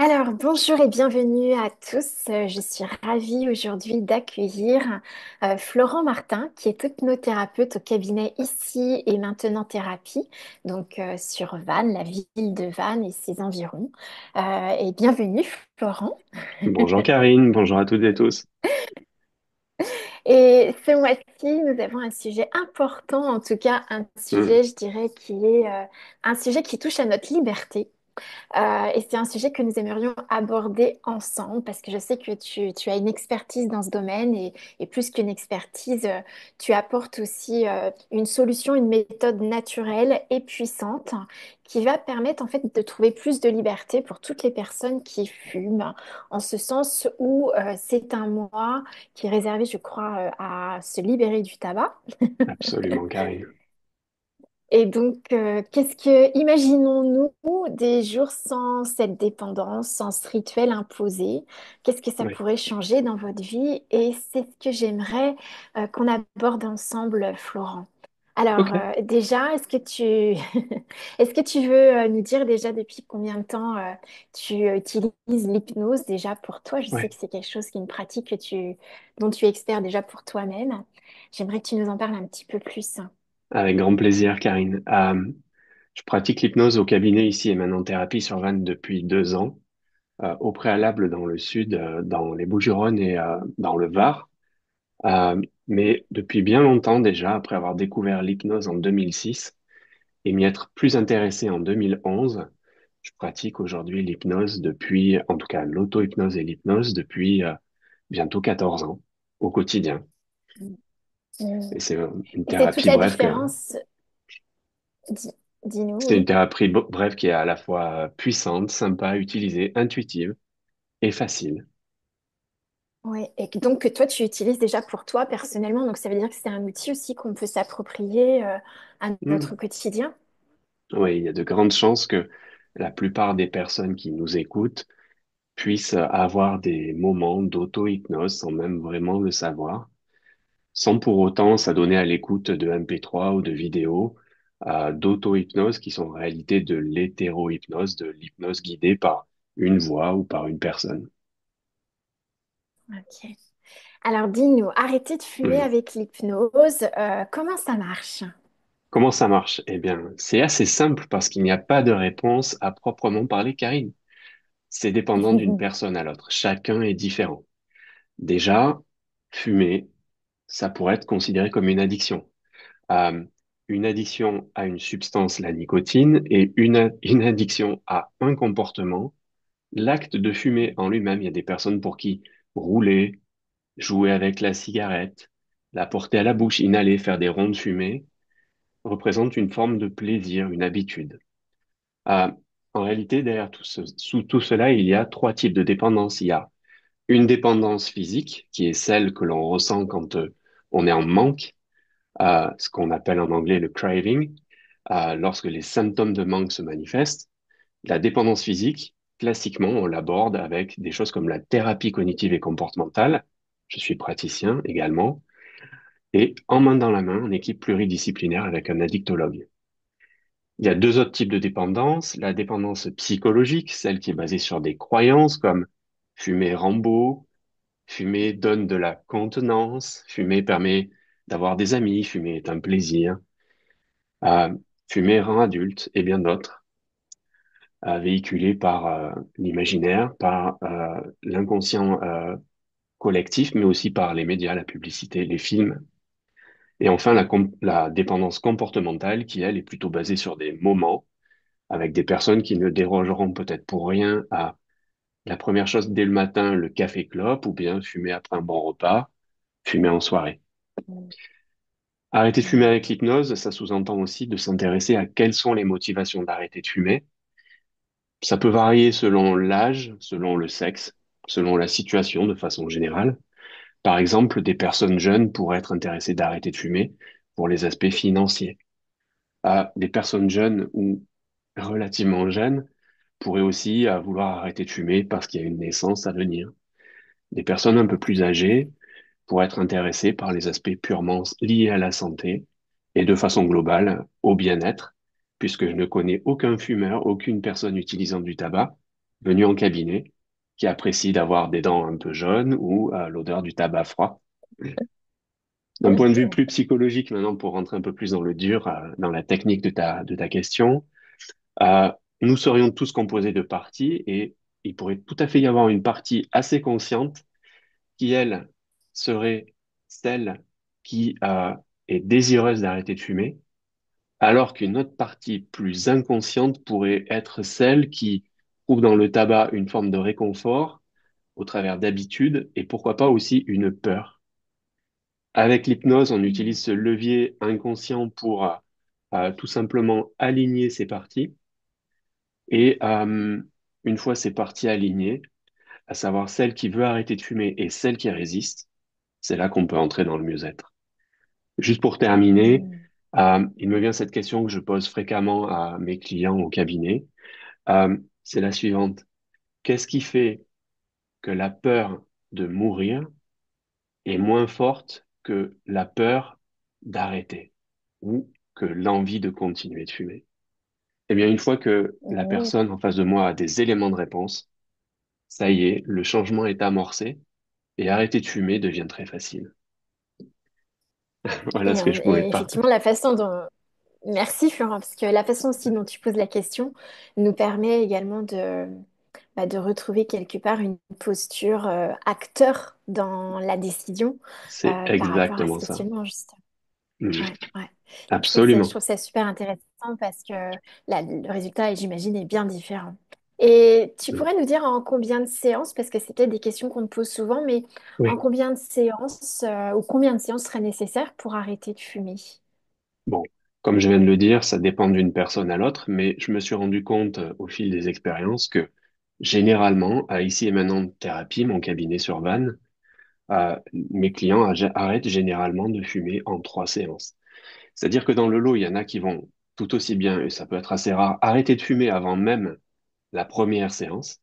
Alors, bonjour et bienvenue à tous. Je suis ravie aujourd'hui d'accueillir Florent Martin, qui est hypnothérapeute au cabinet Ici et Maintenant Thérapie, donc sur Vannes, la ville de Vannes et ses environs. Et bienvenue, Florent. Bonjour Karine, bonjour à toutes et tous. Et ce mois-ci, nous avons un sujet important, en tout cas un Hmm, sujet, je dirais, qui est un sujet qui touche à notre liberté. Et c'est un sujet que nous aimerions aborder ensemble parce que je sais que tu as une expertise dans ce domaine et plus qu'une expertise, tu apportes aussi une solution, une méthode naturelle et puissante qui va permettre en fait de trouver plus de liberté pour toutes les personnes qui fument, en ce sens où c'est un mois qui est réservé, je crois, à se libérer du tabac. absolument Karine. Et donc, imaginons-nous des jours sans cette dépendance, sans ce rituel imposé? Qu'est-ce que ça Oui, pourrait changer dans votre vie? Et c'est ce que j'aimerais qu'on aborde ensemble, Florent. Alors, ok. déjà, est-ce que tu veux nous dire déjà depuis combien de temps tu utilises l'hypnose déjà pour toi? Je sais Ouais, que c'est quelque chose qui est une pratique dont tu es expert déjà pour toi-même. J'aimerais que tu nous en parles un petit peu plus. avec grand plaisir Karine. Je pratique l'hypnose au cabinet ici et maintenant thérapie sur Vannes depuis 2 ans, au préalable dans le sud, dans les Bouches-du-Rhône et dans le Var. Mais depuis bien longtemps déjà, après avoir découvert l'hypnose en 2006 et m'y être plus intéressé en 2011, je pratique aujourd'hui l'hypnose depuis, en tout cas l'auto-hypnose et l'hypnose depuis bientôt 14 ans au quotidien. Et c'est une Et c'est toute thérapie la bref que différence, dis, dis-nous, c'est une oui. thérapie bref qui est à la fois puissante, sympa à utiliser, intuitive et facile. Oui, et donc que toi, tu utilises déjà pour toi personnellement, donc ça veut dire que c'est un outil aussi qu'on peut s'approprier à Hmm. notre quotidien. Oui, il y a de grandes chances que la plupart des personnes qui nous écoutent puissent avoir des moments d'auto-hypnose sans même vraiment le savoir, sans pour autant s'adonner à l'écoute de MP3 ou de vidéos d'auto-hypnose qui sont en réalité de l'hétéro-hypnose, de l'hypnose guidée par une voix ou par une personne. Ok. Alors dis-nous, arrêter de fumer Hmm. avec l'hypnose, comment ça marche? Comment ça marche? Eh bien, c'est assez simple parce qu'il n'y a pas de réponse à proprement parler, Karine. C'est dépendant d'une personne à l'autre. Chacun est différent. Déjà, fumer, ça pourrait être considéré comme une addiction. Euh, une addiction à une substance, la nicotine, et une addiction à un comportement, l'acte de fumer en lui-même. Il y a des personnes pour qui rouler, jouer avec la cigarette, la porter à la bouche, inhaler, faire des rondes fumées, représente une forme de plaisir, une habitude. Euh, En réalité, derrière sous tout cela, il y a trois types de dépendance. Il y a une dépendance physique, qui est celle que l'on ressent quand on est en manque, ce qu'on appelle en anglais le craving, lorsque les symptômes de manque se manifestent. La dépendance physique, classiquement, on l'aborde avec des choses comme la thérapie cognitive et comportementale. Je suis praticien également. Et en main dans la main, en équipe pluridisciplinaire avec un addictologue. Il y a deux autres types de dépendance. La dépendance psychologique, celle qui est basée sur des croyances comme fumer rend beau, fumer donne de la contenance, fumer permet d'avoir des amis, fumer est un plaisir, euh, fumer rend adulte et bien d'autres, véhiculés par l'imaginaire, par l'inconscient collectif, mais aussi par les médias, la publicité, les films. Et enfin, la dépendance comportementale qui, elle, est plutôt basée sur des moments avec des personnes qui ne dérogeront peut-être pour rien à la première chose dès le matin, le café clope, ou bien fumer après un bon repas, fumer en soirée. Arrêter de fumer avec l'hypnose, ça sous-entend aussi de s'intéresser à quelles sont les motivations d'arrêter de fumer. Ça peut varier selon l'âge, selon le sexe, selon la situation de façon générale. Par exemple, des personnes jeunes pourraient être intéressées d'arrêter de fumer pour les aspects financiers. Des personnes jeunes ou relativement jeunes pourraient aussi vouloir arrêter de fumer parce qu'il y a une naissance à venir. Des personnes un peu plus âgées pourraient être intéressées par les aspects purement liés à la santé et de façon globale au bien-être, puisque je ne connais aucun fumeur, aucune personne utilisant du tabac venus en cabinet qui apprécient d'avoir des dents un peu jaunes ou l'odeur du tabac froid. D'un point de vue plus psychologique, maintenant, pour rentrer un peu plus dans le dur, dans la technique de ta question, euh, nous serions tous composés de parties et il pourrait tout à fait y avoir une partie assez consciente qui, elle, serait celle qui est désireuse d'arrêter de fumer, alors qu'une autre partie plus inconsciente pourrait être celle qui trouve dans le tabac une forme de réconfort au travers d'habitudes et pourquoi pas aussi une peur. Avec l'hypnose, on utilise ce levier inconscient pour tout simplement aligner ces parties et une fois ces parties alignées, à savoir celle qui veut arrêter de fumer et celle qui résiste, c'est là qu'on peut entrer dans le mieux-être. Juste pour terminer, Mm. il me vient cette question que je pose fréquemment à mes clients au cabinet. C'est la suivante. Qu'est-ce qui fait que la peur de mourir est moins forte que la peur d'arrêter ou que l'envie de continuer de fumer? Eh bien, une fois que la Mm. personne en face de moi a des éléments de réponse, ça y est, le changement est amorcé et arrêter de fumer devient très facile. Voilà ce que je pouvais Et te effectivement, partager. la façon dont... Merci Florent, parce que la façon aussi dont tu poses la question nous permet également de retrouver quelque part une posture acteur dans la décision C'est par rapport à ce exactement ça. questionnement, juste. Mhm. Ouais, ouais. Je Absolument. trouve ça super intéressant parce que le résultat, j'imagine, est bien différent. Et tu Mhm. pourrais nous dire en combien de séances, parce que c'est peut-être des questions qu'on te pose souvent, mais en Oui. combien de séances ou combien de séances seraient nécessaires pour arrêter de fumer? Bon, comme je viens de le dire, ça dépend d'une personne à l'autre, mais je me suis rendu compte au fil des expériences que généralement, à Ici et Maintenant Thérapie, mon cabinet sur Vannes, mes clients arrêtent généralement de fumer en 3 séances. C'est-à-dire que dans le lot, il y en a qui vont tout aussi bien, et ça peut être assez rare, arrêter de fumer avant même la première séance.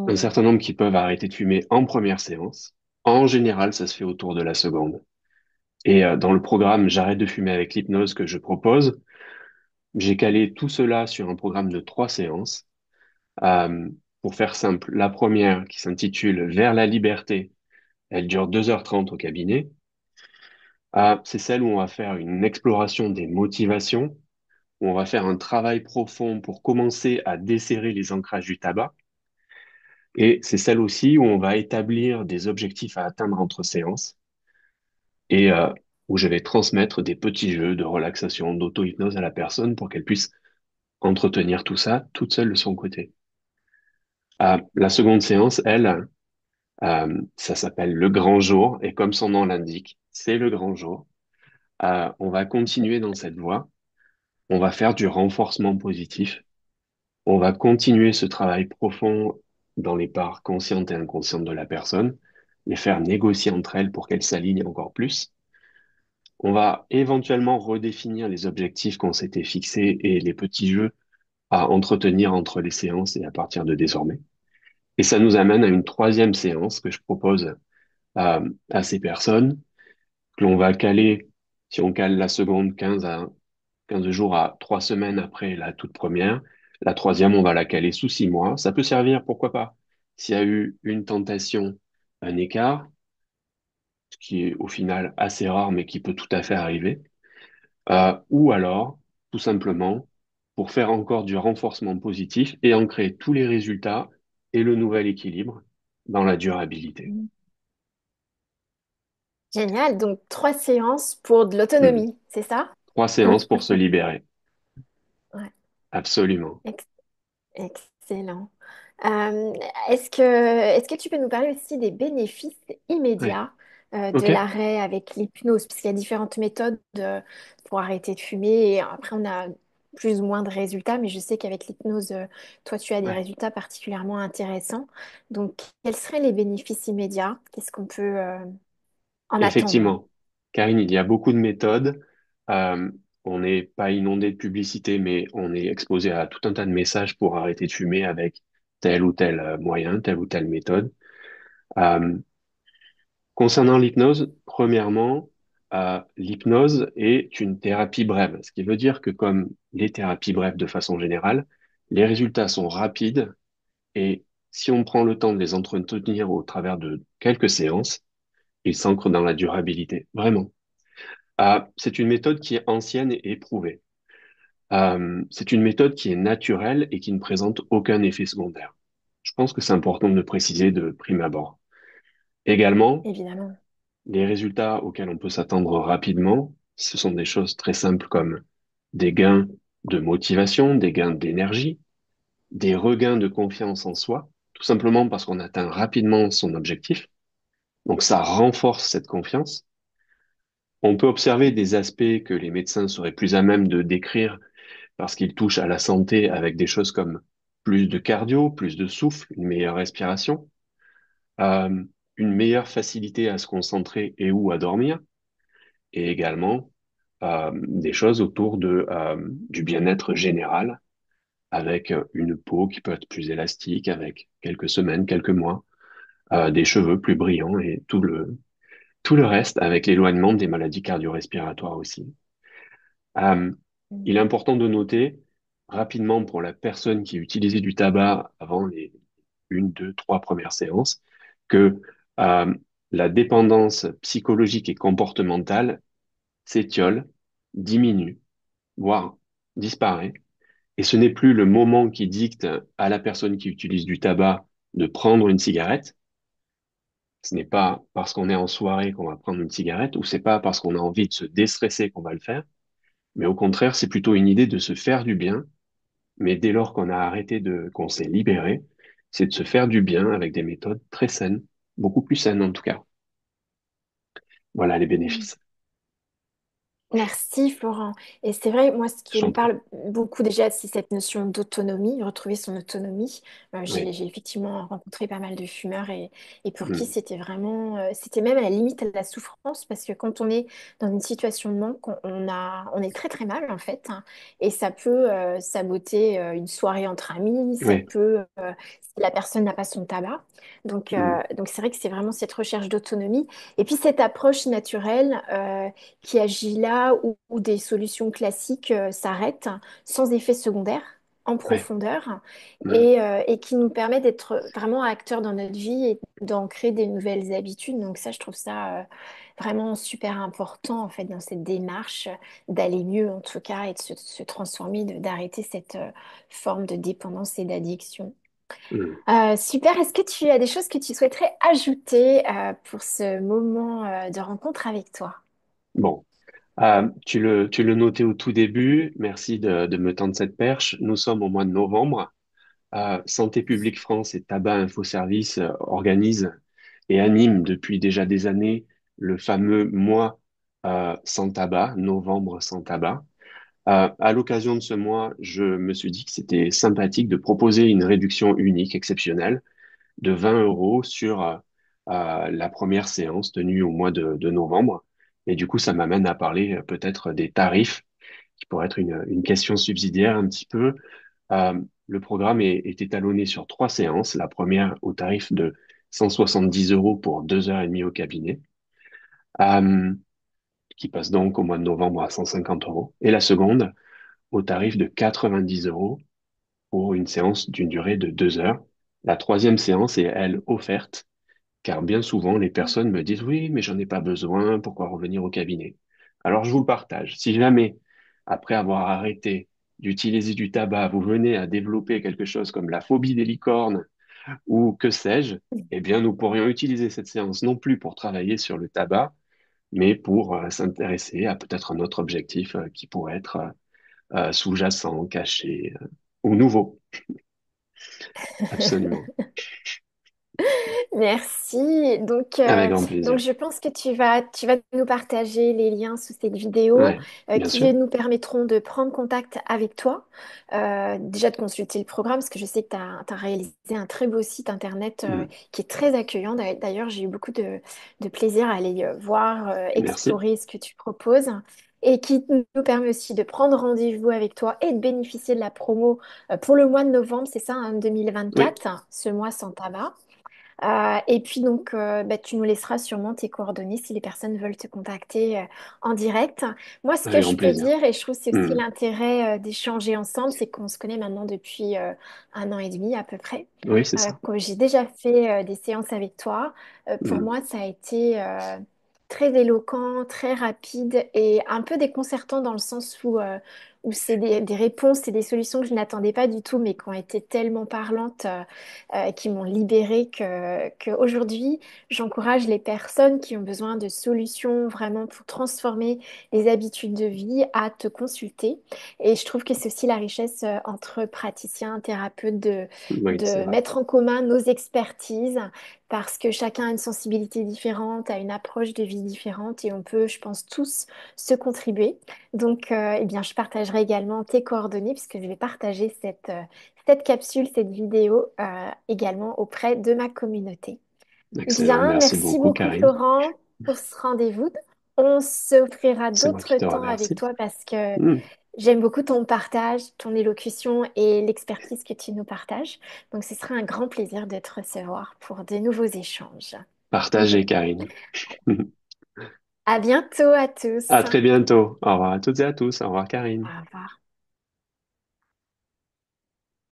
Un Mm. certain nombre qui peuvent arrêter de fumer en première séance. En général, ça se fait autour de la seconde. Et dans le programme J'arrête de fumer avec l'hypnose que je propose, j'ai calé tout cela sur un programme de 3 séances. Euh, pour faire simple, la première qui s'intitule Vers la liberté, elle dure 2h30 au cabinet. C'est celle où on va faire une exploration des motivations, où on va faire un travail profond pour commencer à desserrer les ancrages du tabac. Et c'est celle aussi où on va établir des objectifs à atteindre entre séances et où je vais transmettre des petits jeux de relaxation, d'auto-hypnose à la personne pour qu'elle puisse entretenir tout ça toute seule de son côté. La seconde séance, elle, ça s'appelle le grand jour et comme son nom l'indique, c'est le grand jour. On va continuer dans cette voie. On va faire du renforcement positif. On va continuer ce travail profond dans les parts conscientes et inconscientes de la personne, les faire négocier entre elles pour qu'elles s'alignent encore plus. On va éventuellement redéfinir les objectifs qu'on s'était fixés et les petits jeux à entretenir entre les séances et à partir de désormais. Et ça nous amène à une troisième séance que je propose à ces personnes, que l'on va caler, si on cale la seconde 15 jours à 3 semaines après la toute première. La troisième, on va la caler sous 6 mois. Ça peut servir, pourquoi pas, s'il y a eu une tentation, un écart, ce qui est au final assez rare, mais qui peut tout à fait arriver. Ou alors, tout simplement, pour faire encore du renforcement positif et ancrer tous les résultats et le nouvel équilibre dans la durabilité. Mm. Génial. Donc, 3 séances pour de Mhm. l'autonomie, c'est ça? 3 séances pour se libérer. Ouais. Absolument. Excellent. Euh, est-ce que tu peux nous parler aussi des bénéfices Ouais. immédiats de OK. l'arrêt avec l'hypnose? Parce qu'il y a différentes méthodes pour arrêter de fumer. Et après, on a plus ou moins de résultats, mais je sais qu'avec l'hypnose, toi, tu as des Ouais. résultats particulièrement intéressants. Donc, quels seraient les bénéfices immédiats? Qu'est-ce qu'on peut en attendre? Effectivement, Karine, il y a beaucoup de méthodes. Euh, on n'est pas inondé de publicité, mais on est exposé à tout un tas de messages pour arrêter de fumer avec tel ou tel moyen, telle ou telle méthode. Euh, Concernant l'hypnose, premièrement, l'hypnose est une thérapie brève, ce qui veut dire que comme les thérapies brèves de façon générale, les résultats sont rapides Et si on prend le temps de les entretenir au travers de quelques séances, ils s'ancrent dans la durabilité, vraiment. C'est une méthode qui est ancienne et éprouvée. C'est une méthode qui est naturelle et qui ne présente aucun effet secondaire. Je pense que c'est important de le préciser de prime abord. Également, évidemment. les résultats auxquels on peut s'attendre rapidement, ce sont des choses très simples comme des gains de motivation, des gains d'énergie, des regains de confiance en soi, tout simplement parce qu'on atteint rapidement son objectif. Donc ça renforce cette confiance. On peut observer des aspects que les médecins seraient plus à même de décrire parce qu'ils touchent à la santé avec des choses comme plus de cardio, plus de souffle, une meilleure respiration, euh, une meilleure facilité à se concentrer et ou à dormir, et également des choses autour du bien-être général, avec une peau qui peut être plus élastique, avec quelques semaines, quelques mois, des cheveux plus brillants et tout le reste avec l'éloignement des maladies cardio-respiratoires aussi. Euh, il est important de noter rapidement pour la personne qui utilisait du tabac avant les une, deux, trois premières séances que euh, la dépendance psychologique et comportementale s'étiole, diminue, voire disparaît. Et ce n'est plus le moment qui dicte à la personne qui utilise du tabac de prendre une cigarette. Ce n'est pas parce qu'on est en soirée qu'on va prendre une cigarette, ou c'est pas parce qu'on a envie de se déstresser qu'on va le faire, mais au contraire, c'est plutôt une idée de se faire du bien. Mais dès lors qu'on s'est libéré, c'est de se faire du bien avec des méthodes très saines, beaucoup plus saines en tout cas. Voilà les Mm. bénéfices. Merci Florent. Et c'est vrai, moi, ce qui me J'en prie. parle beaucoup déjà, c'est cette notion d'autonomie, retrouver son autonomie. Oui. J'ai effectivement rencontré pas mal de fumeurs et pour qui Mm. c'était vraiment, c'était même à la limite de la souffrance parce que quand on est dans une situation de manque, on est très très mal en fait, hein. Et ça peut saboter une soirée entre amis, ça Oui. peut, si la personne n'a pas son tabac. Mm. Donc c'est vrai que c'est vraiment cette recherche d'autonomie. Et puis cette approche naturelle. Qui agit là où des solutions classiques s'arrêtent sans effet secondaire, en Ouais. profondeur, Mm. et qui nous permet d'être vraiment acteurs dans notre vie et d'ancrer des nouvelles habitudes. Donc ça, je trouve ça vraiment super important en fait dans cette démarche d'aller mieux en tout cas et de se transformer, d'arrêter cette forme de dépendance et d'addiction. Mm. Super, est-ce que tu as des choses que tu souhaiterais ajouter pour ce moment de rencontre avec toi? Bon. Tu le notais au tout début. Merci de me tendre cette perche. Nous sommes au mois de novembre. Santé publique France et Tabac Info Service organisent et animent depuis déjà des années le fameux mois sans tabac, novembre sans tabac. À l'occasion de ce mois, je me suis dit que c'était sympathique de proposer une réduction unique, exceptionnelle, de 20 euros sur la première séance tenue au mois de novembre. Et du coup, ça m'amène à parler peut-être des tarifs, qui pourrait être une question subsidiaire un petit peu. Euh, le programme est étalonné sur trois séances. La première au tarif de 170 euros pour 2 heures et demie au cabinet, euh, qui passe donc au mois de novembre à 150 euros. Et la seconde au tarif de 90 euros pour une séance d'une durée de 2 heures. La troisième séance est, elle, offerte, car bien souvent, les personnes me disent, oui, mais j'en ai pas besoin, pourquoi revenir au cabinet? Alors, je vous le partage. Si jamais, après avoir arrêté d'utiliser du tabac, vous venez à développer quelque chose comme la phobie des licornes ou que sais-je, eh bien, nous pourrions utiliser cette séance non plus pour travailler sur le tabac, mais pour s'intéresser à peut-être un autre objectif qui pourrait être sous-jacent, caché ou nouveau. Absolument. Merci. Avec grand Donc plaisir. je pense que tu vas nous partager les liens sous cette vidéo Ouais, bien sûr. qui nous permettront de prendre contact avec toi, déjà de consulter le programme, parce que je sais que tu as, réalisé un très beau site internet Mm. qui est très accueillant. D'ailleurs, j'ai eu beaucoup de plaisir à aller voir, Merci. explorer ce que tu proposes. Et qui nous permet aussi de prendre rendez-vous avec toi et de bénéficier de la promo pour le mois de novembre, c'est ça, hein, Oui, 2024, ce mois sans tabac. Et puis donc, bah, tu nous laisseras sûrement tes coordonnées si les personnes veulent te contacter en direct. Moi, ce que Avec je grand peux plaisir. dire, et je trouve que c'est aussi Hmm. l'intérêt d'échanger ensemble, c'est qu'on se connaît maintenant depuis 1 an et demi à peu près. Oui, c'est ça. Que j'ai déjà fait des séances avec toi. Pour Hmm. moi, ça a été très éloquent, très rapide et un peu déconcertant dans le sens où c'est des réponses et des solutions que je n'attendais pas du tout, mais qui ont été tellement parlantes, qui m'ont libérée que aujourd'hui, j'encourage les personnes qui ont besoin de solutions vraiment pour transformer les habitudes de vie à te consulter. Et je trouve que c'est aussi la richesse entre praticiens, thérapeutes Oui, c'est de vrai. mettre en commun nos expertises parce que chacun a une sensibilité différente, a une approche de vie différente et on peut, je pense, tous se contribuer. Donc, eh bien, je partagerai également tes coordonnées puisque je vais partager cette capsule, cette vidéo également auprès de ma communauté. Excellent. Bien, Merci merci beaucoup, beaucoup Karine. Florent pour ce rendez-vous. On s'offrira C'est moi qui d'autres te temps avec remercie. toi parce que Hmm. j'aime beaucoup ton partage, ton élocution et l'expertise que tu nous partages. Donc, ce sera un grand plaisir de te recevoir pour de nouveaux échanges. Partagez, Karine. À bientôt à tous. À très bientôt. Au revoir à toutes et à tous. Au revoir, Karine. Au revoir.